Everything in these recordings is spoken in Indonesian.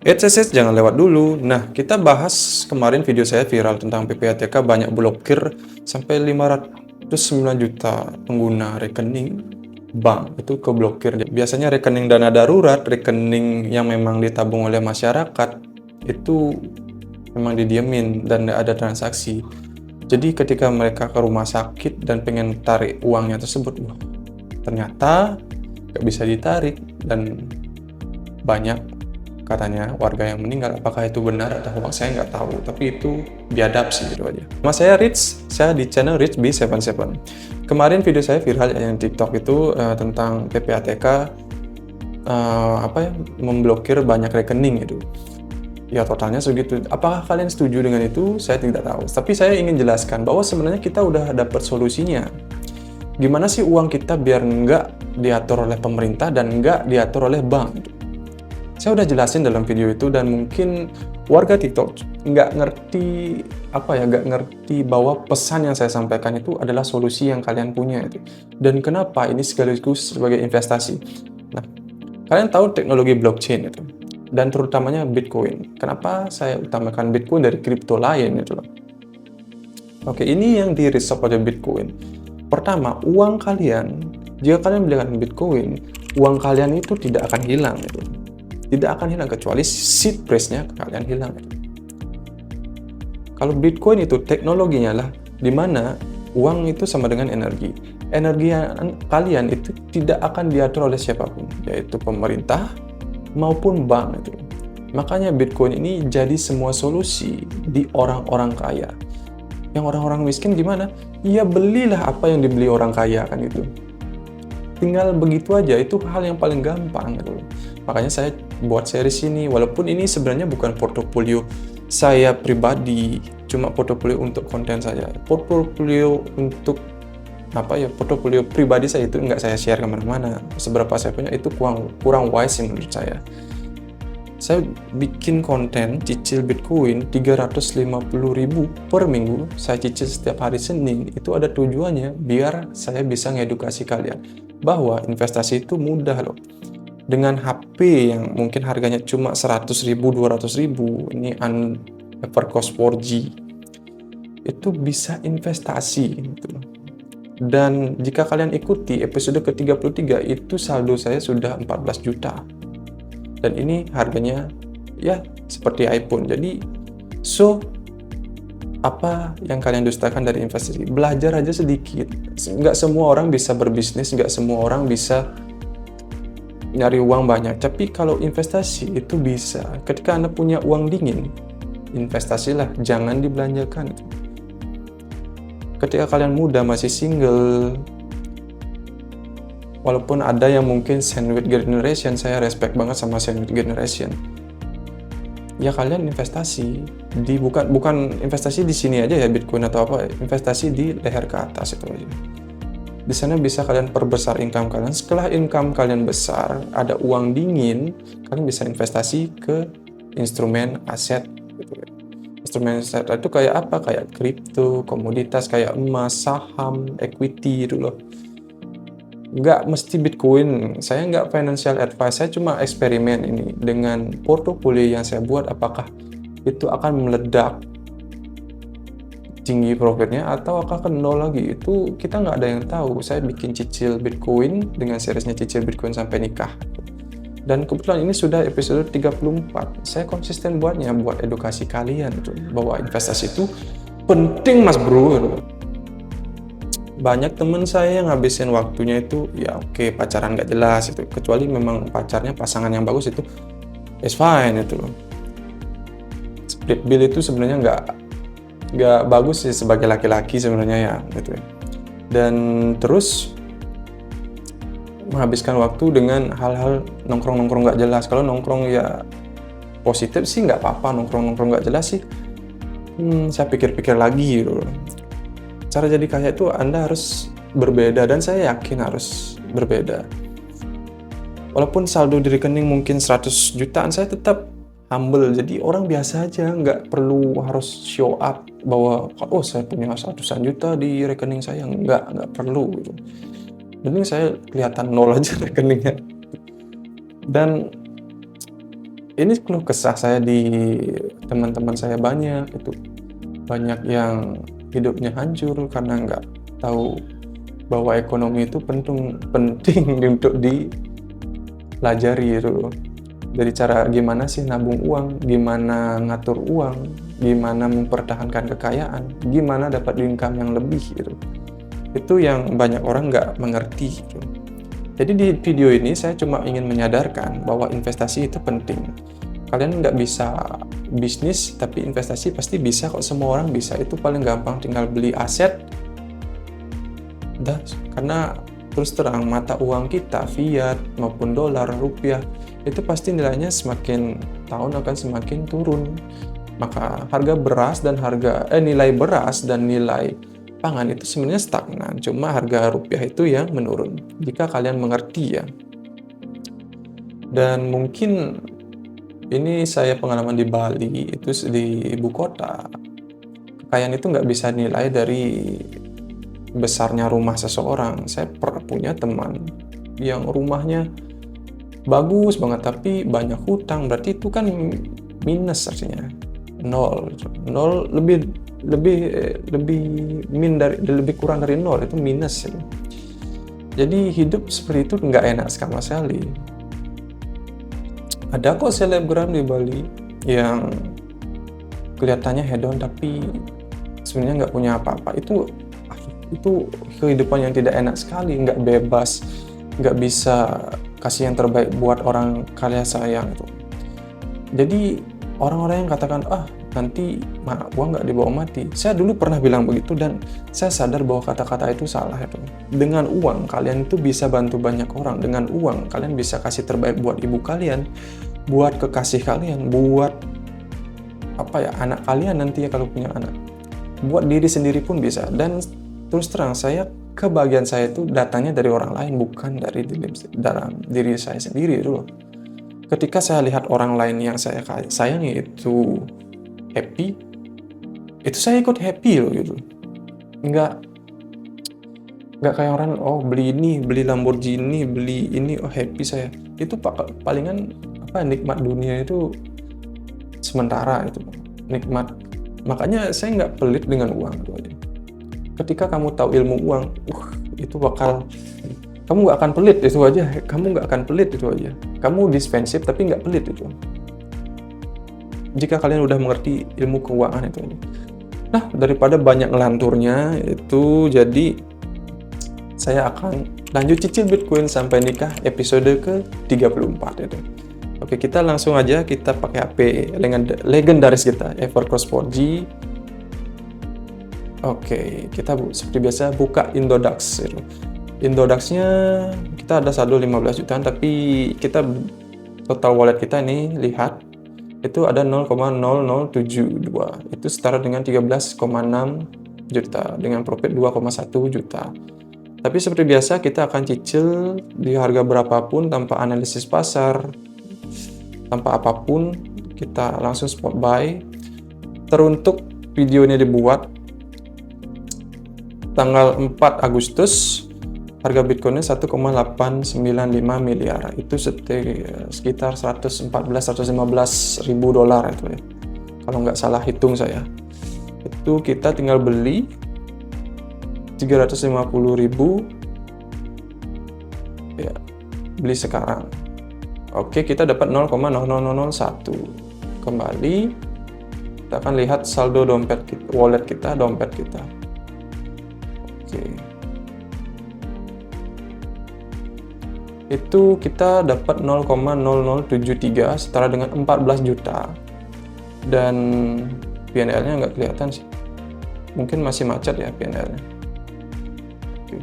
Jangan lewat dulu. Nah, kita bahas kemarin video saya viral tentang PPATK banyak blokir sampai 509 juta pengguna rekening bank itu keblokir. Biasanya rekening dana darurat, rekening yang memang ditabung oleh masyarakat itu memang didiemin dan tidak ada transaksi. Jadi ketika mereka ke rumah sakit dan pengen tarik uangnya tersebut, wah, ternyata nggak bisa ditarik dan banyak katanya warga yang meninggal. Apakah itu benar atau hoax saya nggak tahu, tapi itu biadab sih gitu aja. Mas saya Rich, saya di channel Rich B77. Kemarin video saya viral yang TikTok itu tentang PPATK memblokir banyak rekening itu. Ya totalnya segitu. Apakah kalian setuju dengan itu? Saya tidak tahu. Tapi saya ingin jelaskan bahwa sebenarnya kita udah dapat solusinya. Gimana sih uang kita biar nggak diatur oleh pemerintah dan nggak diatur oleh bank? Saya udah jelasin dalam video itu dan mungkin warga TikTok nggak ngerti bahwa pesan yang saya sampaikan itu adalah solusi yang kalian punya itu. Dan kenapa ini sekaligus sebagai investasi. Nah, kalian tahu teknologi blockchain itu dan terutamanya Bitcoin. Kenapa saya utamakan Bitcoin dari kripto lain itu loh. Oke, ini yang di-reserve oleh Bitcoin. Pertama, uang kalian, jika kalian belikan Bitcoin, uang kalian itu tidak akan hilang itu. Tidak akan hilang kecuali seed price-nya kalian hilang. Kalau Bitcoin itu teknologinya lah di mana uang itu sama dengan energi. Energi yang kalian itu tidak akan diatur oleh siapapun, yaitu pemerintah maupun bank itu. Makanya Bitcoin ini jadi semua solusi di orang-orang kaya. Yang orang-orang miskin gimana? Ya belilah apa yang dibeli orang kaya kan itu. Tinggal begitu aja, itu hal yang paling gampang gitu. Makanya saya buat series ini, walaupun ini sebenarnya bukan portofolio saya pribadi, cuma portofolio untuk konten saja. Portofolio untuk portofolio pribadi saya itu nggak saya share kemana-mana. Seberapa saya punya itu kurang wise sih menurut saya. Saya bikin konten cicil Bitcoin 350.000 per minggu, saya cicil setiap hari Senin, itu ada tujuannya biar saya bisa ngedukasi kalian bahwa investasi itu mudah loh. Dengan HP yang mungkin harganya cuma 100.000, 200.000, ini Evercost 4G, itu bisa investasi gitu loh. Dan jika kalian ikuti episode ke-33, itu saldo saya sudah 14 juta. Dan ini harganya ya seperti iPhone. Jadi apa yang kalian dustakan dari investasi? Belajar aja sedikit. Nggak semua orang bisa berbisnis, nggak semua orang bisa nyari uang banyak. Tapi kalau investasi itu bisa. Ketika Anda punya uang dingin, investasilah, jangan dibelanjakan. Ketika kalian muda masih single, walaupun ada yang mungkin sandwich generation, saya respect banget sama sandwich generation. Ya kalian investasi bukan investasi di sini aja ya Bitcoin atau apa, investasi di leher ke atas itu aja. Di sana bisa kalian perbesar income kalian. Setelah income kalian besar, ada uang dingin, kalian bisa investasi ke instrumen aset gitu ya. Instrumen aset itu kayak apa? Kayak kripto, komoditas kayak emas, saham, equity itu loh. Nggak mesti Bitcoin, saya nggak financial advice, saya cuma eksperimen ini dengan portofolio yang saya buat, apakah itu akan meledak tinggi profitnya atau akan ke nol lagi, itu kita nggak ada yang tahu. Saya bikin cicil Bitcoin dengan seriesnya cicil Bitcoin sampai nikah, dan kebetulan ini sudah episode 34. Saya konsisten buatnya buat edukasi kalian tuh, bahwa investasi itu penting mas bro. Banyak temen saya yang ngabisin waktunya itu ya oke, pacaran nggak jelas itu, kecuali memang pacarnya pasangan yang bagus itu it's fine itu loh. Split bill itu sebenarnya nggak bagus sih sebagai laki-laki sebenarnya ya gitu ya. Dan terus menghabiskan waktu dengan hal-hal nongkrong nggak jelas. Kalau nongkrong ya positif sih nggak apa-apa, nongkrong nggak jelas sih saya pikir-pikir lagi gitu loh. Cara jadi kaya itu Anda harus berbeda, dan saya yakin harus berbeda. Walaupun saldo di rekening mungkin 100 jutaan, saya tetap humble. Jadi orang biasa aja, nggak perlu harus show up bahwa oh saya punya 100-an juta di rekening saya. Nggak perlu gitu. Mending saya kelihatan nol aja rekeningnya. Dan ini keluh kesah saya di teman-teman saya banyak itu. Banyak yang hidupnya hancur karena nggak tahu bahwa ekonomi itu penting untuk dipelajari itu. Dari cara gimana sih nabung uang, gimana ngatur uang, gimana mempertahankan kekayaan, gimana dapat income yang lebih gitu. Itu yang banyak orang nggak mengerti gitu. Jadi di video ini saya cuma ingin menyadarkan bahwa investasi itu penting. Kalian nggak bisa bisnis, tapi investasi pasti bisa kok, semua orang bisa. Itu paling gampang, tinggal beli aset. Karena terus terang mata uang kita, fiat maupun dolar, rupiah, itu pasti nilainya semakin tahun akan semakin turun. Maka harga beras dan nilai beras dan nilai pangan itu sebenarnya stagnan, cuma harga rupiah itu yang menurun. Jika kalian mengerti ya. Dan mungkin ini saya pengalaman di Bali, itu di ibu kota. Kekayaan itu nggak bisa nilai dari besarnya rumah seseorang. Saya pernah punya teman yang rumahnya bagus banget tapi banyak hutang, berarti itu kan minus artinya nol lebih kurang dari nol, itu minus gitu. Jadi hidup seperti itu nggak enak sama sekali. Ada kok selebgram di Bali yang kelihatannya hedon tapi sebenarnya nggak punya apa-apa. Itu kehidupan yang tidak enak sekali, nggak bebas, nggak bisa kasih yang terbaik buat orang kaya sayang itu. Jadi orang-orang yang katakan nanti uang nggak dibawa mati, saya dulu pernah bilang begitu dan saya sadar bahwa kata-kata itu salah itu. Dengan uang kalian itu bisa bantu banyak orang, dengan uang kalian bisa kasih terbaik buat ibu kalian, buat kekasih kalian, buat anak kalian nanti ya kalau punya anak, buat diri sendiri pun bisa. Dan terus terang kebahagiaan saya itu datangnya dari orang lain, bukan dari diri saya sendiri itu loh. Ketika saya lihat orang lain yang saya sayangi itu happy, itu saya ikut happy loh gitu. Nggak kayak orang beli ini, beli Lamborghini, beli ini happy saya. Itu palingan nikmat dunia itu sementara itu, nikmat. Makanya saya nggak pelit dengan uang itu aja. Ketika kamu tahu ilmu uang, itu kamu nggak akan pelit itu aja. Kamu nggak akan pelit itu aja. Kamu dispensif tapi nggak pelit itu. Jika kalian udah mengerti ilmu keuangan itu. Nah, daripada banyak ngelanturnya itu, jadi saya akan lanjut cicil Bitcoin sampai nikah episode ke-34 itu. Oke, kita langsung aja kita pakai HP legendaris kita, Evercross 4G. Oke, kita seperti biasa buka Indodax. Indodax-nya kita ada saldo 15 jutaan, tapi kita total wallet kita ini lihat itu ada 0,0072. Itu setara dengan 13,6 juta dengan profit 2,1 juta. Tapi seperti biasa kita akan cicil di harga berapapun tanpa analisis pasar, tanpa apapun, kita langsung spot buy. Teruntuk video ini dibuat tanggal 4 Agustus, harga Bitcoinnya 1,895 miliar. Itu sekitar 114-115 ribu dolar itu ya. Kalau nggak salah hitung saya. Itu kita tinggal beli 350 ribu. Ya, beli sekarang. Oke, kita dapat 0,00001. Kembali, kita akan lihat saldo dompet kita, wallet kita, dompet kita. Oke. Itu kita dapat 0,0073 setara dengan 14 juta. Dan PNL-nya nggak kelihatan sih. Mungkin masih macet ya PNL-nya. Oke.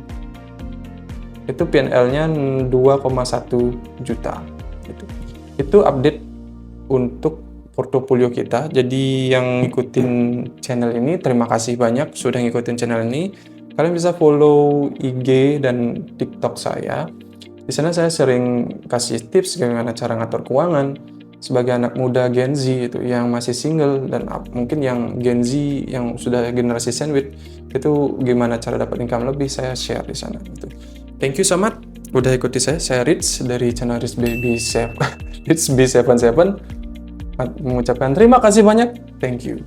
Itu PNL-nya 2,1 juta. Itu update untuk portofolio kita. Jadi yang ngikutin channel ini, terima kasih banyak sudah ngikutin channel ini. Kalian bisa follow IG dan TikTok saya. Di sana saya sering kasih tips bagaimana cara ngatur keuangan sebagai anak muda Gen Z itu yang masih single, dan mungkin yang Gen Z yang sudah generasi sandwich itu gimana cara dapat income lebih, saya share di sana gitu. Thank you so much udah ikuti saya Rich dari channel Rich B77. mengucapkan terima kasih banyak. Thank you.